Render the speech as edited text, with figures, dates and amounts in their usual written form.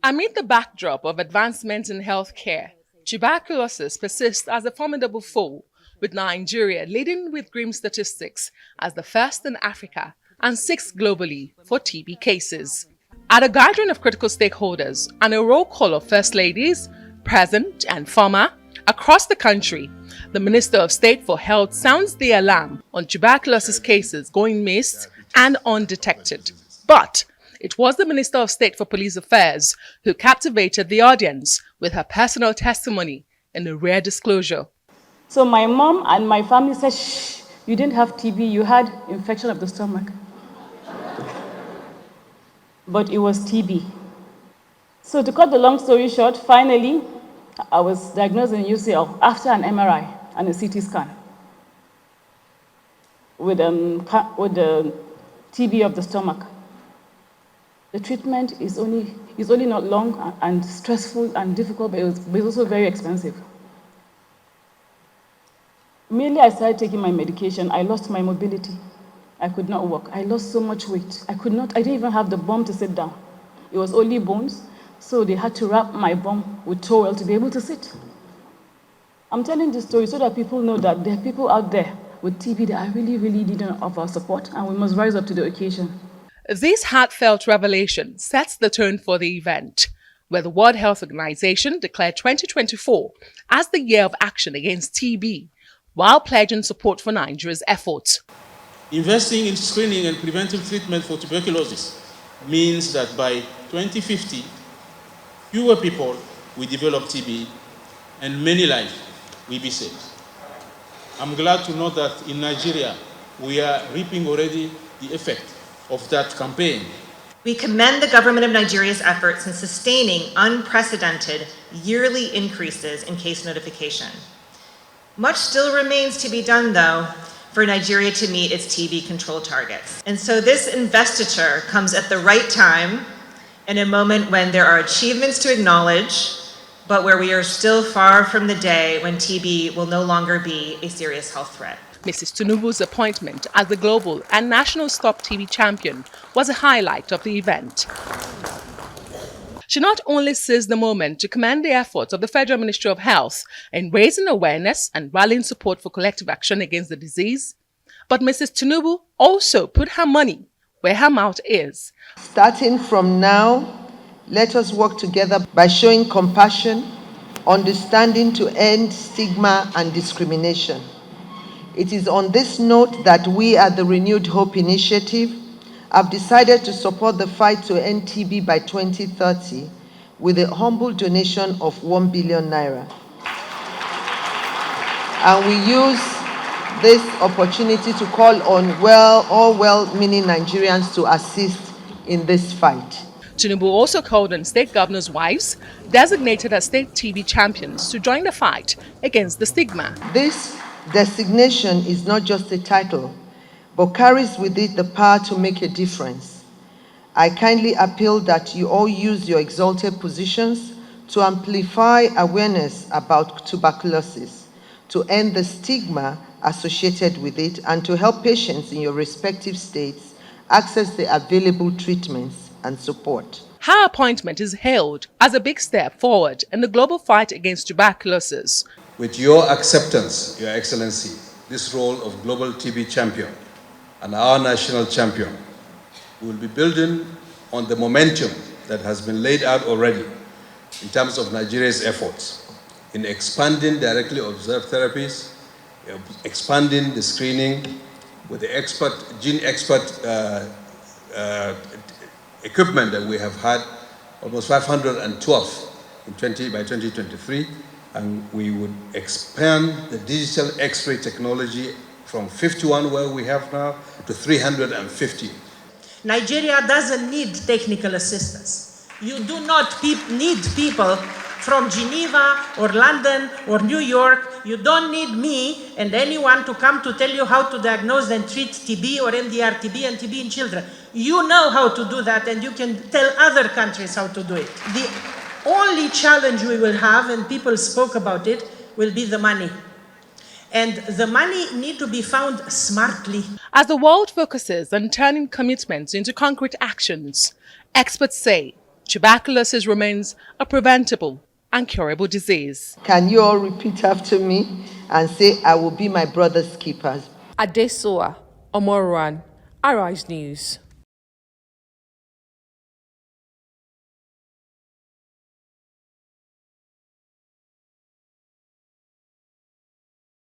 Amid the backdrop of advancements in healthcare, tuberculosis persists as a formidable foe, with Nigeria leading with grim statistics as the first in Africa and sixth globally for TB cases. At a gathering of critical stakeholders and a roll call of first ladies, present and former, across the country, the Minister of State for Health sounds the alarm on tuberculosis cases going missed and undetected. But it was the Minister of State for Police Affairs who captivated the audience with her personal testimony in a rare disclosure. So my mom and my family said, shh, you didn't have TB, you had infection of the stomach. But it was TB. So to cut the long story short, finally, I was diagnosed in UCL after an MRI and a CT scan with the TB of the stomach. The treatment is only not long and stressful and difficult, but it's also very expensive. Immediately I started taking my medication, I lost my mobility. I could not walk. I lost so much weight. I didn't even have the bum to sit down. It was only bones, so they had to wrap my bum with towel to be able to sit. I'm telling this story so that people know that there are people out there with TB that are really, really needing of our support, and we must rise up to the occasion. This heartfelt revelation sets the tone for the event, where the World Health Organization declared 2024 as the year of action against TB, while pledging support for Nigeria's efforts. Investing in screening and preventive treatment for tuberculosis means that by 2050, fewer people will develop TB and many lives will be saved. I'm glad to know that in Nigeria, we are reaping already the effect of that campaign. We commend the government of Nigeria's efforts in sustaining unprecedented yearly increases in case notification. Much still remains to be done, though, for Nigeria to meet its TB control targets. And so this investiture comes at the right time, in a moment when there are achievements to acknowledge, but where we are still far from the day when TB will no longer be a serious health threat. Mrs. Tinubu's appointment as the global and national Stop TB champion was a highlight of the event. She not only seized the moment to commend the efforts of the Federal Ministry of Health in raising awareness and rallying support for collective action against the disease, but Mrs. Tinubu also put her money where her mouth is. Starting from now, let us work together by showing compassion, understanding to end stigma and discrimination. It is on this note that we at the Renewed Hope Initiative have decided to support the fight to end TB by 2030 with a humble donation of 1 billion naira. And we use this opportunity to call on all well-meaning Nigerians to assist in this fight. Tinubu also called on state governors' wives, designated as state TB champions, to join the fight against the stigma. This designation is not just a title, but carries with it the power to make a difference. I kindly appeal that you all use your exalted positions to amplify awareness about tuberculosis, to end the stigma associated with it, and to help patients in your respective states access the available treatments and support. Her appointment is hailed as a big step forward in the global fight against tuberculosis. With your acceptance, Your Excellency, this role of global TB champion and our national champion, we will be building on the momentum that has been laid out already in terms of Nigeria's efforts in expanding directly observed therapies, expanding the screening with the gene expert equipment that we have had, almost 512 by 2023, and we would expand the digital X-ray technology from 51 where we have now to 350. Nigeria doesn't need technical assistance. You do not need people from Geneva or London or New York. You don't need me and anyone to come to tell you how to diagnose and treat TB or MDR-TB and TB in children. You know how to do that, and you can tell other countries how to do it. The only challenge we will have, and people spoke about it, will be the money. And the money need to be found smartly. As the world focuses on turning commitments into concrete actions, experts say Tuberculosis remains a preventable and curable disease. Can you all repeat after me and say, I will be my brother's keepers? Adesoa Omoruan, Arise News.